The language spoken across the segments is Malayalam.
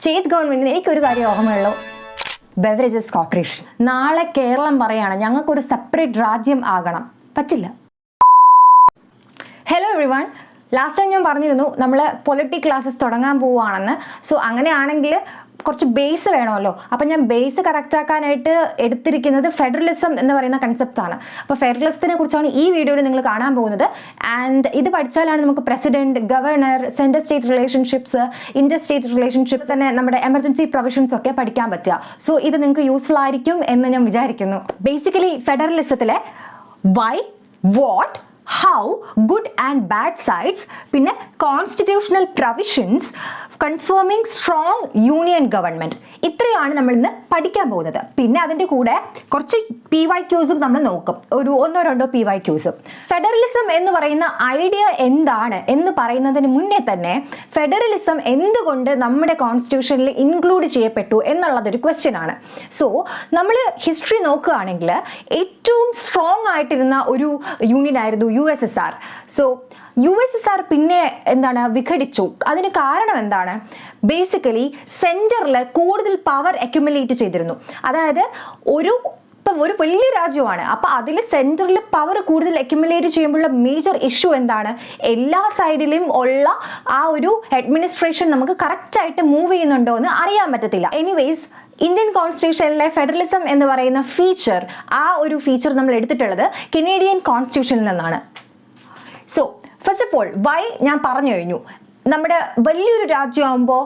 സ്റ്റേറ്റ് ഗവൺമെന്റിന് എനിക്കൊരു കാര്യം ഓർമ്മയുള്ളൂ, ബെവറേജസ് കോർപ്പറേഷൻ. നാളെ കേരളം പറയാണ് ഞങ്ങൾക്കൊരു സെപ്പറേറ്റ് രാജ്യം ആകണം. പറ്റില്ല. ഹലോ എവ്രിവൺ, ലാസ്റ്റ് ടൈം ഞാൻ പറഞ്ഞിരുന്നു നമ്മൾ പൊളിറ്റിക് ക്ലാസ്സസ് തുടങ്ങാൻ പോവുകയാണെന്ന്. സോ അങ്ങനെയാണെങ്കിൽ കുറച്ച് ബേസ് വേണമല്ലോ. അപ്പം ഞാൻ ബേസ് കറക്റ്റ് ആക്കാനായിട്ട് എടുത്തിരിക്കുന്നത് ഫെഡറലിസം എന്ന് പറയുന്ന കൺസെപ്റ്റാണ്. അപ്പോൾ ഫെഡറലിസത്തിനെ കുറിച്ചാണ് ഈ വീഡിയോയിൽ നിങ്ങൾ കാണാൻ പോകുന്നത്. ആൻഡ് ഇത് പഠിച്ചാലാണ് നമുക്ക് president, governor, central state relationships, Inter state relationships, തന്നെ നമ്മുടെ എമർജൻസി പ്രൊവിഷൻസ് ഒക്കെ പഠിക്കാൻ പറ്റുക. സോ ഇത് നിങ്ങൾക്ക് യൂസ്ഫുൾ ആയിരിക്കും എന്ന് ഞാൻ വിചാരിക്കുന്നു. ബേസിക്കലി ഫെഡറലിസത്തിലെ why, what, how, good and bad sides, പിന്നെ constitutional provisions, confirming strong union government, ഇത്രയാണ് നമ്മൾ ഇന്ന് പഠിക്കാൻ പോകുന്നത്. പിന്നെ അതിൻ്റെ കൂടെ കുറച്ച് PYQs നമ്മൾ നോക്കും, ഒരു 1-2 PYQs. ഫെഡറലിസം എന്ന് പറയുന്ന ഐഡിയ എന്താണ് എന്ന് പറയുന്നതിന് മുന്നേ തന്നെ ഫെഡറലിസം എന്തുകൊണ്ട് നമ്മുടെ കോൺസ്റ്റിറ്റ്യൂഷനിൽ ഇൻക്ലൂഡ് ചെയ്യപ്പെട്ടു എന്നുള്ളതൊരു ക്വസ്റ്റ്യൻ ആണ്. സോ നമ്മൾ ഹിസ്റ്ററി നോക്കുകയാണെങ്കിൽ ഏറ്റവും സ്ട്രോങ് ആയിട്ടിരുന്ന ഒരു യൂണിയൻ ആയിരുന്നു USSR. സോ USSR പിന്നെ എന്താണ് വിഘടിച്ചു. അതിന് കാരണം എന്താണ്? ബേസിക്കലി സെന്ററിൽ കൂടുതൽ പവർ അക്യുമുലേറ്റ് ചെയ്തിരുന്നു. അതായത് ഇപ്പം ഒരു വലിയ രാജ്യമാണ്, അപ്പം അതിൽ സെൻറ്ററിൽ പവർ കൂടുതൽ അക്യുമുലേറ്റ് ചെയ്യുമ്പോഴുള്ള മേജർ ഇഷ്യൂ എന്താണ്? എല്ലാ സൈഡിലും ഉള്ള ആ ഒരു അഡ്മിനിസ്ട്രേഷൻ നമുക്ക് കറക്റ്റായിട്ട് മൂവ് ചെയ്യുന്നുണ്ടോ എന്ന് അറിയാൻ പറ്റത്തില്ല. എനിവേസ്, ഇന്ത്യൻ കോൺസ്റ്റിറ്റ്യൂഷനിലെ ഫെഡറലിസം എന്ന് പറയുന്ന ഫീച്ചർ, ആ ഒരു ഫീച്ചർ നമ്മൾ എടുത്തിട്ടുള്ളത് കനേഡിയൻ കോൺസ്റ്റിറ്റ്യൂഷനിൽ നിന്നാണ്. So first of all why ഞാൻ പറഞ്ഞു കഴിഞ്ഞു. നമ്മുടെ വലിയൊരു രാജ്യമാകുമ്പോൾ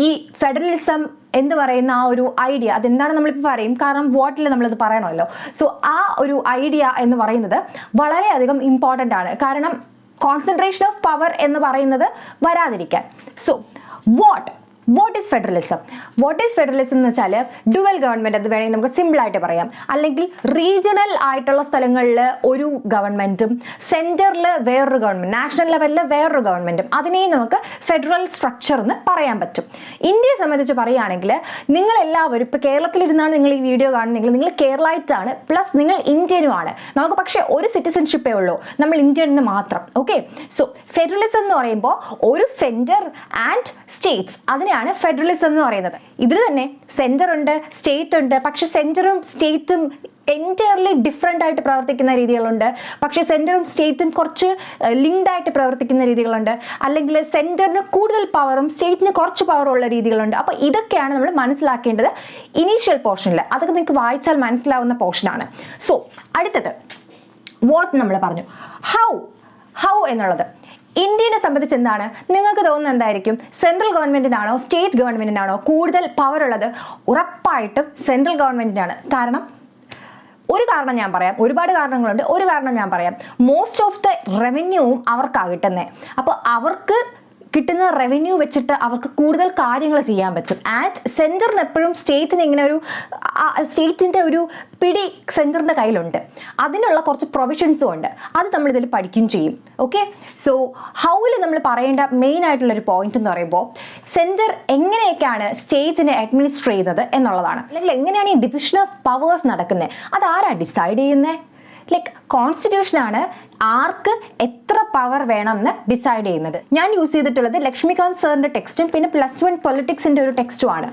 ഈ ഫെഡറലിസം എന്ന് പറയുന്ന ആ ഒരു ഐഡിയ അതെന്താണ് നമ്മളിപ്പോൾ പറയും, കാരണം വോട്ടിൽ നമ്മളത് പറയണമല്ലോ. സോ ആ ഒരു ഐഡിയ എന്ന് പറയുന്നത് വളരെയധികം ഇമ്പോർട്ടൻ്റ് ആണ്, കാരണം കോൺസെൻട്രേഷൻ ഓഫ് പവർ എന്ന് പറയുന്നത് വരാതിരിക്കാൻ. So what is federalism? What is federalism എന്ന് വെച്ചാൽ ഡുവൽ ഗവൺമെന്റ്, അത് വേണമെങ്കിൽ നമുക്ക് സിമ്പിളായിട്ട് പറയാം. അല്ലെങ്കിൽ റീജിയണൽ ആയിട്ടുള്ള സ്ഥലങ്ങളിൽ ഒരു ഗവൺമെന്റും സെന്ററിൽ വേറൊരു ഗവൺമെന്റ്, നാഷണൽ ലെവലിൽ വേറൊരു ഗവൺമെന്റും, അതിനെയും നമുക്ക് ഫെഡറൽ സ്ട്രക്ചർ എന്ന് പറയാൻ പറ്റും. ഇന്ത്യയെ സംബന്ധിച്ച് പറയുകയാണെങ്കിൽ നിങ്ങളെല്ലാവരും ഇപ്പോൾ കേരളത്തിലിരുന്നാണ് നിങ്ങൾ ഈ വീഡിയോ കാണുന്നെങ്കിൽ നിങ്ങൾ കേരളൈറ്റാണ്, പ്ലസ് നിങ്ങൾ ഇന്ത്യനുമാണ്. നമുക്ക് പക്ഷേ ഒരു സിറ്റിസൺഷിപ്പേ ഉള്ളൂ, നമ്മൾ ഇന്ത്യൻ എന്ന് മാത്രം. ഓക്കെ, സോ ഫെഡറലിസം എന്ന് പറയുമ്പോൾ ഒരു സെന്റർ ആൻഡ് സ്റ്റേറ്റ്സ്, അതിനെയാണ് ഫെഡറലിസം എന്ന് പറയുന്നത്. ഇതിൽ തന്നെ സെന്റർ ഉണ്ട്, സ്റ്റേറ്റ് ഉണ്ട്. പക്ഷെ സെന്ററും സ്റ്റേറ്റും എൻറ്റയർലി ഡിഫറെൻ്റ് ആയിട്ട് പ്രവർത്തിക്കുന്ന രീതികളുണ്ട്. പക്ഷേ സെൻറ്ററും സ്റ്റേറ്റും കുറച്ച് ലിങ്ക്ഡ് ആയിട്ട് പ്രവർത്തിക്കുന്ന രീതികളുണ്ട്. അല്ലെങ്കിൽ സെൻറ്ററിന് കൂടുതൽ പവറും സ്റ്റേറ്റിന് കുറച്ച് പവറുള്ള രീതികളുണ്ട്. അപ്പോൾ ഇതൊക്കെയാണ് നമ്മൾ മനസ്സിലാക്കേണ്ടത് ഇനീഷ്യൽ പോർഷനിൽ. അതൊക്കെ നിങ്ങൾക്ക് വായിച്ചാൽ മനസ്സിലാവുന്ന പോർഷനാണ്. സോ അടുത്തത് വാട്ട് നമ്മൾ പറഞ്ഞു. ഹൗ എന്നുള്ളത് ഇന്ത്യനെ സംബന്ധിച്ച് എന്താണ് നിങ്ങൾക്ക് തോന്നുന്നത്? എന്തായിരിക്കും? സെൻട്രൽ ഗവൺമെന്റിനാണോ സ്റ്റേറ്റ് ഗവൺമെന്റിനാണോ കൂടുതൽ പവർ ഉള്ളത്? ഉറപ്പായിട്ടും സെൻട്രൽ ഗവൺമെന്റിനാണ്. ഒരു കാരണം ഞാൻ പറയാം, ഒരുപാട് കാരണങ്ങളുണ്ട്. ഒരു കാരണം ഞാൻ പറയാം, മോസ്റ്റ് ഓഫ് ദ റവന്യൂവും അവർക്കാണ് കിട്ടുന്നത്. അപ്പോൾ അവർക്ക് കിട്ടുന്ന റവന്യൂ വെച്ചിട്ട് അവർക്ക് കൂടുതൽ കാര്യങ്ങൾ ചെയ്യാൻ പറ്റും. ആൻഡ് സെൻറ്ററിന് എപ്പോഴും സ്റ്റേറ്റിൻ്റെ ഒരു പിടി സെൻറ്ററിൻ്റെ കയ്യിലുണ്ട്. അതിനുള്ള കുറച്ച് പ്രൊവിഷൻസും ഉണ്ട്, അത് നമ്മളിതിൽ പഠിക്കുകയും ചെയ്യും. ഓക്കെ, സോ ഹൗവിൽ നമ്മൾ പറയേണ്ട മെയിൻ ആയിട്ടുള്ളൊരു പോയിന്റ് എന്ന് പറയുമ്പോൾ സെൻറ്റർ എങ്ങനെയൊക്കെയാണ് സ്റ്റേറ്റിനെ അഡ്മിനിസ്റ്റർ ചെയ്യുന്നത് എന്നുള്ളതാണ്. അല്ലെങ്കിൽ എങ്ങനെയാണ് ഈ ഡിവിഷൻ ഓഫ് പവേഴ്സ് നടക്കുന്നത്, അതാരാണ് ഡിസൈഡ് ചെയ്യുന്നത്? ലൈക്ക് കോൺസ്റ്റിറ്റ്യൂഷനാണ് ആർക്ക് എത്ര പവർ വേണം എന്ന് ഡിസൈഡ് ചെയ്യുന്നത്. ഞാൻ യൂസ് ചെയ്തിട്ടുള്ളത് ലക്ഷ്മികാന്ത് സാറിൻ്റെ ടെക്സ്റ്റും പിന്നെ +1 പൊളിറ്റിക്സിൻ്റെ ഒരു ടെക്സ്റ്റുമാണ്.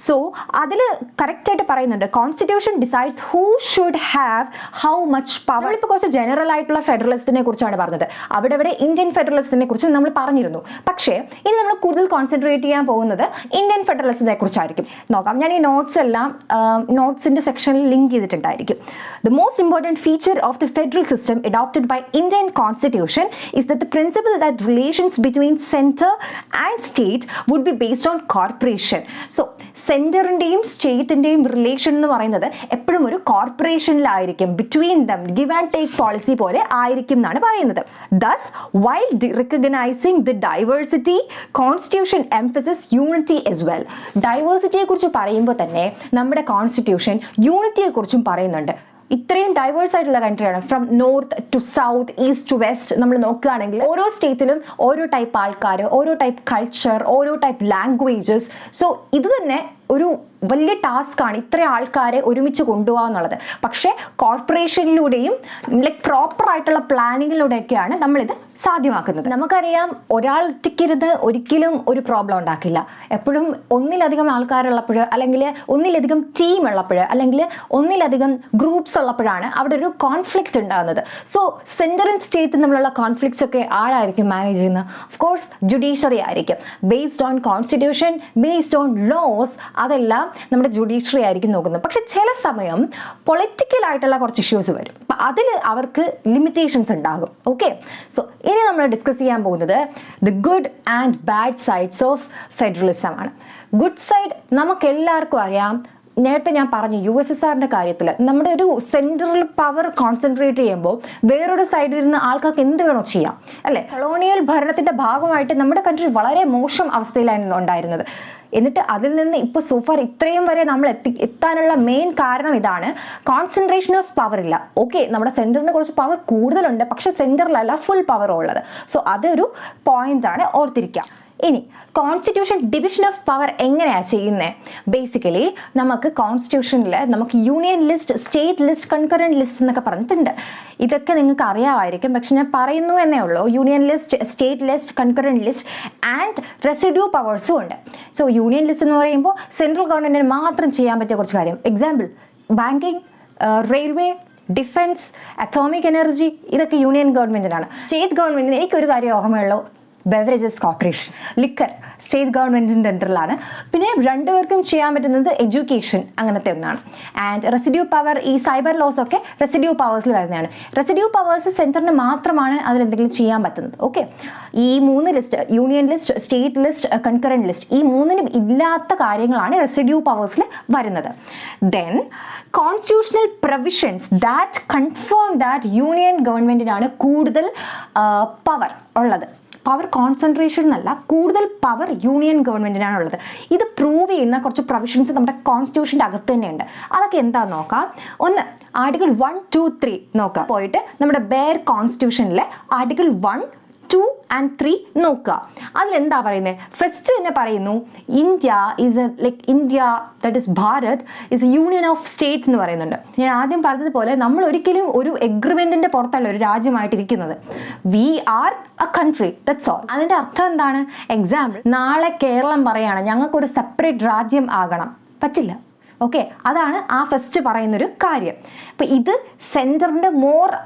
സോ അതിൽ കറക്റ്റായിട്ട് പറയുന്നുണ്ട് constitution decides who should have how much power. ഇപ്പോൾ കുറച്ച് ജനറൽ ആയിട്ടുള്ള ഫെഡറലിസത്തിനെ കുറിച്ചാണ് പറഞ്ഞത്. അവിടെ ഇന്ത്യൻ ഫെഡറലിസത്തിനെ കുറിച്ച് നമ്മൾ പറഞ്ഞിരുന്നു. പക്ഷേ ഇനി നമ്മൾ കൂടുതൽ കോൺസെൻട്രേറ്റ് ചെയ്യാൻ പോകുന്നത് ഇന്ത്യൻ ഫെഡറലിസത്തിനെ കുറിച്ചായിരിക്കും. നോക്കാം, ഞാൻ ഈ നോട്ട്സ് എല്ലാം നോട്ട്സിൻ്റെ സെക്ഷനിൽ ലിങ്ക് ചെയ്തിട്ടുണ്ടായിരിക്കും. The most important feature of the federal system adopted by Indian Constitution is that the principle that relations between center and state would be based on cooperation. So സെൻറ്ററിൻ്റെയും സ്റ്റേറ്റിൻ്റെയും റിലേഷൻ എന്ന് പറയുന്നത് എപ്പോഴും ഒരു കോർപ്പറേഷനിലായിരിക്കും. Between them give and take policy പോലെ ആയിരിക്കും എന്നാണ് പറയുന്നത്. Thus while recognizing the diversity constitution emphasis unity as well. ഡൈവേഴ്സിറ്റിയെ കുറിച്ച് പറയുമ്പോൾ തന്നെ നമ്മുടെ കോൺസ്റ്റിറ്റ്യൂഷൻ യൂണിറ്റിയെ കുറിച്ചും പറയുന്നുണ്ട്. ഇത്രയും ഡൈവേഴ്സ് ആയിട്ടുള്ള കൺട്രിയാണ്. From north to south, east to west നമ്മൾ നോക്കുകയാണെങ്കിൽ ഓരോ സ്റ്റേറ്റിലും ഓരോ ടൈപ്പ് ആൾക്കാർ, ഓരോ ടൈപ്പ് കൾച്ചർ, ഓരോ ടൈപ്പ് ലാംഗ്വേജസ്. സോ ഇത് തന്നെ ഒരു വലിയ ടാസ്ക്കാണ് ഇത്ര ആൾക്കാരെ ഒരുമിച്ച് കൊണ്ടുപോകുക എന്നുള്ളത്. പക്ഷേ കോർപ്പറേഷനിലൂടെയും ലൈക്ക് പ്രോപ്പർ ആയിട്ടുള്ള പ്ലാനിങ്ങിലൂടെയൊക്കെയാണ് നമ്മളിത് സാധ്യമാക്കുന്നത്. നമുക്കറിയാം, ഒരാൾ ഒറ്റയ്ക്കിരുന്ന് ഒരിക്കലും ഒരു പ്രോബ്ലം ഉണ്ടാക്കില്ല. എപ്പോഴും ഒന്നിലധികം ആൾക്കാരുള്ളപ്പോൾ, അല്ലെങ്കിൽ ഒന്നിലധികം ടീം ഉള്ളപ്പോൾ, അല്ലെങ്കിൽ ഒന്നിലധികം ഗ്രൂപ്പ്സ് ഉള്ളപ്പോഴാണ് അവിടെ ഒരു കോൺഫ്ലിക്റ്റ് ഉണ്ടാകുന്നത്. സോ സെൻട്രൽ സ്റ്റേറ്റ് തമ്മിലുള്ള കോൺഫ്ലിക്ട്സ് ഒക്കെ ആരായിരിക്കും മാനേജ് ചെയ്യുന്നത്? ഓഫ് കോഴ്സ് ജുഡീഷ്യറി ആയിരിക്കും. Based on constitution, based on laws, അതെല്ലാം നമ്മുടെ ജുഡീഷ്യറി ആയിരിക്കും നോക്കുന്നത്. പക്ഷെ ചില സമയം പൊളിറ്റിക്കൽ ആയിട്ടുള്ള കുറച്ച് ഇഷ്യൂസ് വരും. അതിൽ അവർക്ക് ലിമിറ്റേഷൻസ് ഉണ്ടാകും. ഓക്കെ, സോ ഇനി നമ്മൾ ഡിസ്കസ് ചെയ്യാൻ പോകുന്നത് the good and bad sides of federalism ആണ്. ഗുഡ് സൈഡ് നമുക്കെല്ലാവർക്കും അറിയാം. നേരത്തെ ഞാൻ പറഞ്ഞു USSRന്റെ കാര്യത്തിൽ നമ്മുടെ ഒരു സെൻട്രൽ പവർ കോൺസെൻട്രേറ്റ് ചെയ്യുമ്പോൾ വേറൊരു സൈഡിൽ നിന്ന് ആൾക്കാർക്ക് എന്ത് വേണോ ചെയ്യാം, അല്ലേ? കൊളോണിയൽ ഭരണത്തിന്റെ ഭാഗമായിട്ട് നമ്മുടെ കൺട്രി വളരെ മോശം അവസ്ഥയിലായിരുന്നു ഉണ്ടായിരുന്നത്. എന്നിട്ട് അതിൽ നിന്ന് ഇപ്പോൾ സോഫാർ ഇത്രയും വരെ നമ്മൾ എത്താനുള്ള മെയിൻ കാരണം ഇതാണ്, കോൺസെൻട്രേഷൻ ഓഫ് പവർ ഇല്ല. ഓക്കെ, നമ്മുടെ സെൻറ്ററിന് കുറച്ച് പവർ കൂടുതലുണ്ട്, പക്ഷെ സെൻറ്ററിലല്ല ഫുൾ പവർ ഉള്ളത്. സോ അതൊരു പോയിന്റാണ്, ഓർത്തിരിക്കുക. ഇനി കോൺസ്റ്റിറ്റ്യൂഷൻ ഡിവിഷൻ ഓഫ് പവർ എങ്ങനെയാണ് ചെയ്യുന്നത്? ബേസിക്കലി നമുക്ക് കോൺസ്റ്റിറ്റ്യൂഷനിൽ നമുക്ക് union list, state list, concurrent list എന്നൊക്കെ പറഞ്ഞിട്ടുണ്ട്. ഇതൊക്കെ നിങ്ങൾക്ക് അറിയാമായിരിക്കും, പക്ഷെ ഞാൻ പറയുന്നു എന്നേ ഉള്ളൂ. Union list, state list, concurrent list and residue പവേഴ്സും ഉണ്ട്. സോ യൂണിയൻ ലിസ്റ്റ് എന്ന് പറയുമ്പോൾ സെൻട്രൽ ഗവൺമെൻറ്റിന് മാത്രം ചെയ്യാൻ പറ്റിയ കുറച്ച് കാര്യം. Example banking, railway, defence, atomic energy, ഇതൊക്കെ യൂണിയൻ ഗവൺമെൻറ്റിനാണ്. സ്റ്റേറ്റ് ഗവൺമെൻറ്റിന് എനിക്കൊരു കാര്യം ഓർമ്മയുള്ളൂ, ബെവറേജസ് കോർപ്പറേഷൻ, ലിക്കർ സ്റ്റേറ്റ് ഗവൺമെൻറ്റിൻ്റെ അണ്ടറിലാണ്. പിന്നെ രണ്ടുപേർക്കും ചെയ്യാൻ പറ്റുന്നത് എഡ്യൂക്കേഷൻ, അങ്ങനത്തെ ഒന്നാണ്. ആൻഡ് റെസിഡ്യൂ പവർ, ഈ സൈബർ ലോസ് ഒക്കെ റെസിഡ്യൂ പവേഴ്സിൽ വരുന്നതാണ്. റെസിഡ്യൂ പവേഴ്സ് സെൻറ്ററിന് മാത്രമാണ് അതിലെന്തെങ്കിലും ചെയ്യാൻ പറ്റുന്നത്. ഓക്കെ, ഈ 3 list, union list, state list, concurrent list, ഈ 3നും ഇല്ലാത്ത കാര്യങ്ങളാണ് റെസിഡ്യൂ പവേഴ്സിൽ വരുന്നത്. Then constitutional provisions that confirm that union ഗവൺമെൻറ്റിനാണ് കൂടുതൽ പവർ ഉള്ളത്. പവർ കോൺസെൻട്രേഷൻ എന്നല്ല, കൂടുതൽ പവർ യൂണിയൻ ഗവൺമെൻറ്റിനാണുള്ളത്. ഇത് പ്രൂവ് ചെയ്യുന്ന കുറച്ച് പ്രൊവിഷൻസ് നമ്മുടെ കോൺസ്റ്റിറ്റ്യൂഷൻ്റെ അകത്ത് തന്നെയുണ്ട്. അതൊക്കെ എന്താണെന്ന് നോക്കാം. ഒന്ന്, ആർട്ടിക്കിൾ 1, 2, 3 നോക്കാം. പോയിട്ട് നമ്മുടെ ബെയർ കോൺസ്റ്റിറ്റ്യൂഷനിലെ ആർട്ടിക്കിൾ 1, 2 and 3 നോക്കുക. അതിലെന്താ പറയുന്നത്? ഫസ്റ്റ് തന്നെ പറയുന്നു, India is India, that is Bharat is A union of States എന്ന് പറയുന്നുണ്ട്. ഞാൻ ആദ്യം പറഞ്ഞതുപോലെ നമ്മൾ ഒരിക്കലും ഒരു എഗ്രിമെന്റിന്റെ പുറത്തല്ല ഒരു രാജ്യമായിട്ടിരിക്കുന്നത്. We are a country, that's all. അതിന്റെ അർത്ഥം എന്താണ്? എക്സാമ്പിൾ, നാളെ കേരളം പറയാണ് ഞങ്ങൾക്കൊരു സെപ്പറേറ്റ് രാജ്യം ആകണം, പറ്റില്ല. ഓക്കെ, അതാണ് ആ ഫസ്റ്റ് പറയുന്നൊരു കാര്യം. അപ്പം ഇത് സെൻറ്ററിൻ്റെ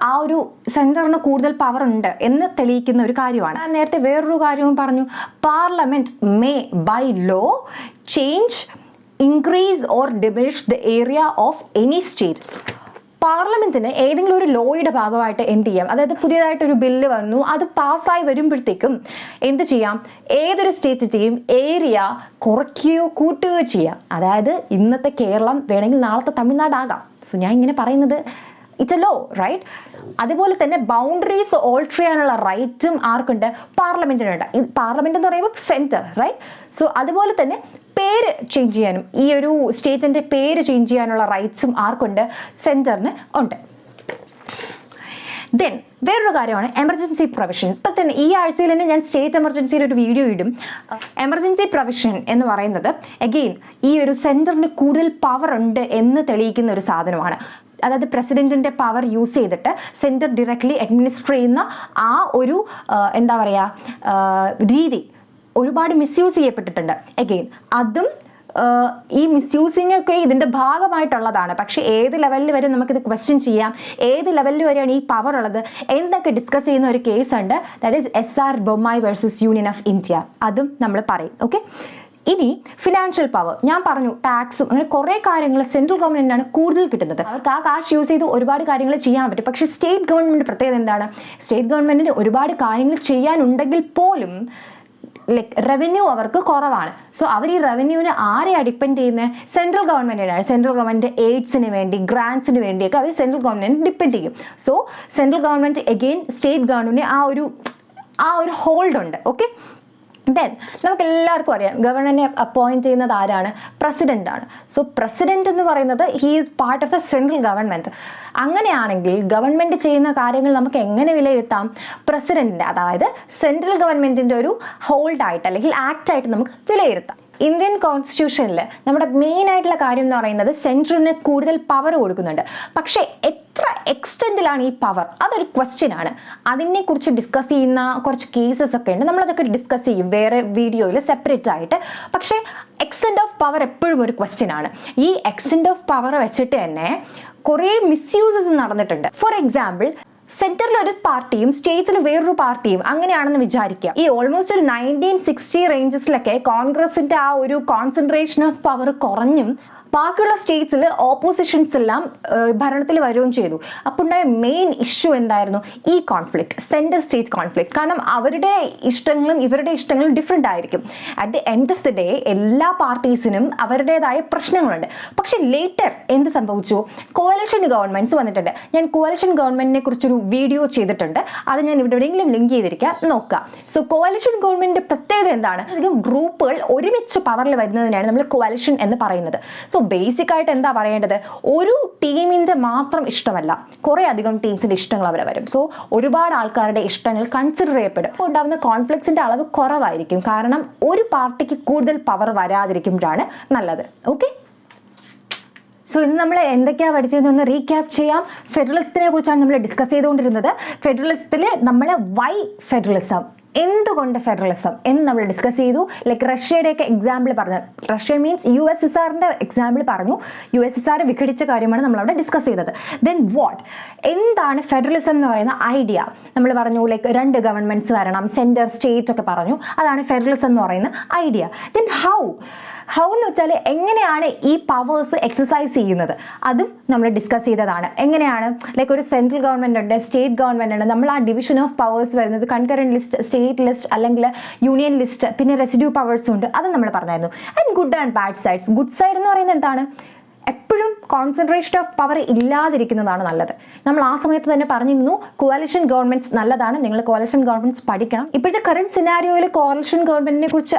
ആ ഒരു സെൻറ്ററിന് കൂടുതൽ പവർ ഉണ്ട് എന്ന് തെളിയിക്കുന്ന ഒരു കാര്യമാണ്. ഞാൻ നേരത്തെ വേറൊരു കാര്യവും പറഞ്ഞു, parliament may by law change, increase or diminish the area of any state. പാർലമെന്റിന് ഏതെങ്കിലും ഒരു ലോയുടെ ഭാഗമായിട്ട് എന്ത് ചെയ്യാം? അതായത് പുതിയതായിട്ടൊരു ബില്ല് വന്നു, അത് പാസ്സായി വരുമ്പോഴത്തേക്കും എന്ത് ചെയ്യാം? ഏതൊരു സ്റ്റേറ്റിൻ്റെയും ഏരിയ കുറയ്ക്കുകയോ കൂട്ടുകയോ ചെയ്യാം. അതായത് ഇന്നത്തെ കേരളം വേണമെങ്കിൽ നാളത്തെ തമിഴ്നാടാകാം. സോ ഞാൻ ഇങ്ങനെ പറയുന്നത് ഇറ്റ്സ് എ ലോ, റൈറ്റ്? അതുപോലെ തന്നെ ബൗണ്ടറീസ് ഓൾട്ടർ ചെയ്യാനുള്ള റൈറ്റും ആർക്കുണ്ട്? പാർലമെന്റിനുണ്ട്. പാർലമെന്റ് എന്ന് പറയുമ്പോൾ സെൻറ്റർ, റൈറ്റ്? സോ അതുപോലെ തന്നെ പേര് ചേഞ്ച് ചെയ്യാനും, ഈ ഒരു സ്റ്റേറ്റിൻ്റെ പേര് ചേഞ്ച് ചെയ്യാനുള്ള റൈറ്റ്സും ആർക്കുണ്ട്? സെൻറ്ററിന് ഉണ്ട്. ദെൻ വേറൊരു കാര്യമാണ് എമർജൻസി പ്രൊവിഷൻസ്. ഇപ്പം തന്നെ ഈ ആഴ്ചയിൽ തന്നെ ഞാൻ സ്റ്റേറ്റ് എമർജൻസിയുടെ ഒരു വീഡിയോ ഇടും. എമർജൻസി പ്രൊവിഷൻ എന്ന് പറയുന്നത് അഗെയിൻ ഈ ഒരു സെൻറ്ററിന് കൂടുതൽ പവർ ഉണ്ട് എന്ന് തെളിയിക്കുന്ന ഒരു സാധനമാണ്. അതായത് പ്രസിഡന്റിന്റെ പവർ യൂസ് ചെയ്തിട്ട് സെൻറ്റർ ഡയറക്ട്ലി അഡ്മിനിസ്റ്റർ ചെയ്യുന്ന ആ ഒരു എന്താ പറയുക രീതി ഒരുപാട് മിസ്യൂസ് ചെയ്യപ്പെട്ടിട്ടുണ്ട്. അഗെയിൻ അതും ഈ മിസ്യൂസിങ് ഒക്കെ ഇതിൻ്റെ ഭാഗമായിട്ടുള്ളതാണ്. പക്ഷേ ഏത് ലെവലിൽ വരെ നമുക്കിത് ക്വസ്റ്റ്യൻ ചെയ്യാം, ഏത് ലെവലിൽ വരെയാണ് ഈ പവർ ഉള്ളത് എന്നൊക്കെ ഡിസ്കസ് ചെയ്യുന്ന ഒരു കേസ് ഉണ്ട്. That is SR Bommai versus union of India. അതും നമ്മൾ പറയും. ഓക്കെ, ഇനി ഫിനാൻഷ്യൽ പവർ ഞാൻ പറഞ്ഞു, ടാക്സും അങ്ങനെ കുറേ കാര്യങ്ങൾ സെൻട്രൽ ഗവൺമെന്റിനാണ് കൂടുതൽ കിട്ടുന്നത്. അവർക്ക് ആ കാശ് യൂസ് ചെയ്ത് ഒരുപാട് കാര്യങ്ങൾ ചെയ്യാൻ പറ്റും. പക്ഷേ സ്റ്റേറ്റ് ഗവൺമെന്റ് പ്രത്യേകത എന്താണ്? സ്റ്റേറ്റ് ഗവൺമെന്റിന് ഒരുപാട് കാര്യങ്ങൾ ചെയ്യാനുണ്ടെങ്കിൽ പോലും റവന്യൂ അവർക്ക് കുറവാണ്. സോ അവർ ഈ റവന്യൂവിന് ആരെയാണ് ഡിപ്പെൻഡ് ചെയ്യുന്നത്? സെൻട്രൽ ഗവൺമെന്റിനാണ്. സെൻട്രൽ ഗവൺമെന്റ് എയ്ഡ്സിന് വേണ്ടി, ഗ്രാൻസിന് വേണ്ടിയൊക്കെ അവർ സെൻട്രൽ ഗവൺമെന്റിനെ ഡിപ്പെൻഡ് ചെയ്യും. So central government again state ഗവൺമെന്റിന് ആ ഒരു ഹോൾഡ് ഉണ്ട്. ഓക്കെ, ദെൻ നമുക്ക് എല്ലാവർക്കും അറിയാം ഗവർണറിനെ അപ്പോയിന്റ് ചെയ്യുന്നത് ആരാണ്? പ്രസിഡന്റ് ആണ്. സോ പ്രസിഡന്റ് എന്ന് പറയുന്നത് he is part of the central government. അങ്ങനെയാണെങ്കിൽ ഗവൺമെന്റ് ചെയ്യുന്ന കാര്യങ്ങൾ നമുക്ക് എങ്ങനെ വിലയിരുത്താം? പ്രസിഡന്റിന്റെ, അതായത് സെൻട്രൽ ഗവൺമെന്റിന്റെ ഒരു ഹോൾഡ് ആയിട്ട് അല്ലെങ്കിൽ ആക്ട് ആയിട്ട് നമുക്ക് വിലയിരുത്താം. ഇന്ത്യൻ കോൺസ്റ്റിറ്റ്യൂഷനിൽ നമ്മുടെ മെയിൻ ആയിട്ടുള്ള കാര്യം എന്ന് പറയുന്നത് സെൻട്രലിന് കൂടുതൽ പവർ കൊടുക്കുന്നുണ്ട്. പക്ഷേ എത്ര എക്സ്റ്റെൻഡിലാണ് ഈ പവർ, അതൊരു ക്വസ്റ്റ്യൻ ആണ്. അതിനെക്കുറിച്ച് ഡിസ്കസ് ചെയ്യുന്ന കുറച്ച് കേസസ് ഒക്കെ ഉണ്ട്. നമ്മളതൊക്കെ ഡിസ്കസ് ചെയ്യും വേറെ വീഡിയോയിൽ സെപ്പറേറ്റ് ആയിട്ട്. പക്ഷേ എക്സ്റ്റെൻഡ് ഓഫ് പവർ എപ്പോഴും ഒരു ക്വസ്റ്റ്യൻ ആണ്. ഈ എക്സ്റ്റെൻഡ് ഓഫ് പവർ വെച്ചിട്ട് തന്നെ കുറേ മിസ്യൂസസ് നടന്നിട്ടുണ്ട്. ഫോർ എക്സാമ്പിൾ, സെന്ററിൽ ഒരു പാർട്ടിയും സ്റ്റേറ്റ്സിൽ വേറൊരു പാർട്ടിയും അങ്ങനെയാണെന്ന് വിചാരിക്കുക. ഈ ഓൾമോസ്റ്റ് ഒരു 1960 റേഞ്ചസിലൊക്കെ കോൺഗ്രസിന്റെ ആ ഒരു കോൺസെൻട്രേഷൻ ഓഫ് പവർ കുറഞ്ഞും ബാക്കിയുള്ള സ്റ്റേറ്റ്സിൽ ഓപ്പോസിഷൻസ് എല്ലാം ഭരണത്തിൽ വരികയും ചെയ്തു. അപ്പോൾ ഉണ്ടായ മെയിൻ ഇഷ്യൂ എന്തായിരുന്നു? ഈ കോൺഫ്ലിക്റ്റ്, സെൻട്രൽ സ്റ്റേറ്റ് കോൺഫ്ലിക്റ്റ്. കാരണം അവരുടെ ഇഷ്ടങ്ങളും ഇവരുടെ ഇഷ്ടങ്ങളും ഡിഫറെൻ്റ് ആയിരിക്കും. At the end of the day എല്ലാ പാർട്ടീസിനും അവരുടേതായ പ്രശ്നങ്ങളുണ്ട്. പക്ഷെ ലേറ്റർ എന്ത് സംഭവിച്ചു? കോalition ഗവൺമെന്റ്സ് വന്നിട്ടുണ്ട്. ഞാൻ കോalition ഗവൺമെന്റിനെ കുറിച്ചൊരു വീഡിയോ ചെയ്തിട്ടുണ്ട്. അത് ഞാൻ ഇവിടെ എവിടെയെങ്കിലും ലിങ്ക് ചെയ്തിരിക്കാം, നോക്കാം. സോ കോalition ഗവൺമെന്റിന്റെ പ്രത്യേകത എന്താണ്? അധികം ഗ്രൂപ്പുകൾ ഒരുമിച്ച് പവറിൽ വരുന്നതിനാണ് നമ്മൾ കോalition എന്ന് പറയുന്നത്. സോ ബേസിക് ആയിട്ട് എന്താ പറയേണ്ടത്? ഒരു ടീമിന്റെ മാത്രം ഇഷ്ടമല്ല, കുറേ അധികം ടീംസിന്റെ ഇഷ്ടങ്ങൾ അവിടെ വരും. സോ ഒരുപാട് ആൾക്കാരുടെ ഇഷ്ടങ്ങൾ കൺസിഡർ ചെയ്യപ്പെടും. അപ്പോൾ ഉണ്ടാകുന്ന കോൺഫ്ലിക്ട്സിന്റെ അളവ് കുറവായിരിക്കും. കാരണം ഒരു പാർട്ടിക്ക് കൂടുതൽ പവർ വരാതിരിക്കുമ്പോഴാണ് നല്ലത്. ഓക്കെ, സോ ഇന്ന് നമ്മൾ എന്തൊക്കെയാണ് പഠിച്ചതെന്ന് റീക്യാപ്പ് ചെയ്യാം. ഫെഡറലിസത്തിനെ കുറിച്ചാണ് നമ്മൾ ഡിസ്കസ് ചെയ്തുകൊണ്ടിരുന്നത്. ഫെഡറലിസത്തിൽ നമ്മൾ വൈ ഫെഡറലിസം, എന്തുകൊണ്ട് ഫെഡറലിസം എന്ന് നമ്മൾ ഡിസ്കസ് ചെയ്തു. ലൈക്ക് റഷ്യയുടെയൊക്കെ എക്സാമ്പിൾ പറഞ്ഞു. റഷ്യ മീൻസ് USSRന്റെ എക്സാമ്പിൾ പറഞ്ഞു. USSR വിഘടിച്ച കാര്യമാണ് നമ്മളവിടെ ഡിസ്കസ് ചെയ്തത്. ദെൻ വാട്ട്, എന്താണ് ഫെഡറലിസം എന്ന് പറയുന്ന ഐഡിയ? നമ്മൾ പറഞ്ഞു ലൈക്ക് 2 ഗവൺമെന്റ്സ് വരണം, സെൻറ്റർ സ്റ്റേറ്റ് ഒക്കെ പറഞ്ഞു. അതാണ് ഫെഡറലിസം എന്ന് പറയുന്ന ഐഡിയ. ദെൻ ഹൗ എന്ന് വെച്ചാൽ എങ്ങനെയാണ് ഈ പവേഴ്സ് എക്സസൈസ് ചെയ്യുന്നത്, അതും നമ്മൾ ഡിസ്കസ് ചെയ്തതാണ്. എങ്ങനെയാണ് ലൈക്ക് ഒരു സെൻട്രൽ ഗവൺമെന്റ് ഉണ്ട്, സ്റ്റേറ്റ് ഗവൺമെന്റ് ഉണ്ട്. നമ്മൾ ആ ഡിവിഷൻ ഓഫ് പവേഴ്സ് വരുന്നത് കൺകറന്റ് ലിസ്റ്റ്, സ്റ്റേറ്റ് ലിസ്റ്റ് അല്ലെങ്കിൽ യൂണിയൻ ലിസ്റ്റ്, പിന്നെ റെസിഡ്യൂ പവേഴ്സും ഉണ്ട്. അത് നമ്മൾ പറഞ്ഞായിരുന്നു. And good and bad sides. Good side എന്ന് പറയുന്നത് എന്താണ്? എപ്പോഴും കോൺസെൻട്രേഷൻ ഓഫ് പവർ ഇല്ലാതിരിക്കുന്നതാണ് നല്ലത്. നമ്മൾ ആ സമയത്ത് തന്നെ പറഞ്ഞിരുന്നു കോalition ഗവൺമെന്റ്സ് നല്ലതാണ്, നിങ്ങൾ കോalition ഗവൺമെന്റ്സ് പഠിക്കണം. ഇപ്പോഴത്തെ കറന്റ് സിനാരിയോയിൽ കോalition ഗവൺമെന്റിനെ കുറിച്ച്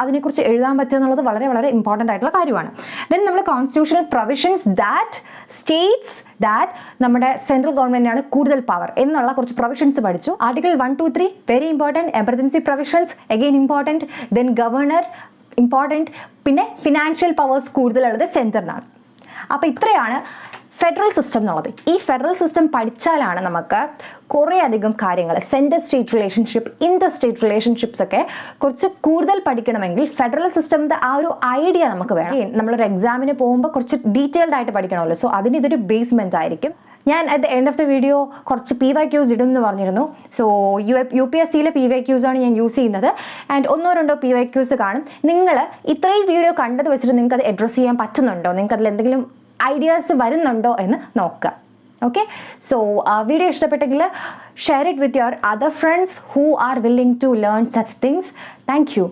അതിനെക്കുറിച്ച് എഴുതാൻ പറ്റുക എന്നുള്ളത് വളരെ വളരെ ഇമ്പോർട്ടൻ്റ് ആയിട്ടുള്ള കാര്യമാണ്. ദെൻ നമ്മൾ constitutional provisions that States that നമ്മുടെ സെൻട്രൽ ഗവൺമെന്റിനാണ് കൂടുതൽ പവർ എന്നുള്ള കുറച്ച് പ്രൊവിഷൻസ് പഠിച്ചു. Article 1, 2, 3 very important. Emergency provisions again important. Then governor important. പിന്നെ ഫിനാൻഷ്യൽ പവേഴ്സ് കൂടുതലുള്ളത് സെൻറ്ററിനാണ്. അപ്പോൾ ഇത്രയാണ് ഫെഡറൽ സിസ്റ്റം എന്നുള്ളത്. ഈ ഫെഡറൽ സിസ്റ്റം പഠിച്ചാലാണ് നമുക്ക് കുറേ അധികം കാര്യങ്ങൾ, centre state relationship, Inter state relationships ഒക്കെ കുറച്ച് കൂടുതൽ പഠിക്കണമെങ്കിൽ ഫെഡറൽ സിസ്റ്റമിൻ്റെ ആ ഒരു ഐഡിയ നമുക്ക് വേണം. നമ്മളൊരു എക്സാമിന് പോകുമ്പോൾ കുറച്ച് ഡീറ്റെയിൽഡ് ആയിട്ട് പഠിക്കണമല്ലോ. സോ അതിന് ഇതൊരു ബേസ്മെന്റ് ആയിരിക്കും. ഞാൻ at the end of the video കുറച്ച് PYQs ഇടുമെന്ന് പറഞ്ഞിരുന്നു. സോ UPSCയിലെ PYQs ആണ് ഞാൻ യൂസ് ചെയ്യുന്നത്. ആൻഡ് 1-2 PYQs കാണും. നിങ്ങൾ ഇത്രയും വീഡിയോ കണ്ടത് വെച്ചിട്ട് നിങ്ങൾക്ക് അത് അഡ്രസ്സ് ചെയ്യാൻ പറ്റുന്നുണ്ടോ, നിങ്ങൾക്ക് അതിൽ എന്തെങ്കിലും ഐഡിയാസ് വരുന്നുണ്ടോ എന്ന് നോക്കുക. ഓക്കെ, സോ വീഡിയോ ഇഷ്ടപ്പെട്ടെങ്കിൽ share it with your other friends who are willing to learn such things. Thank U.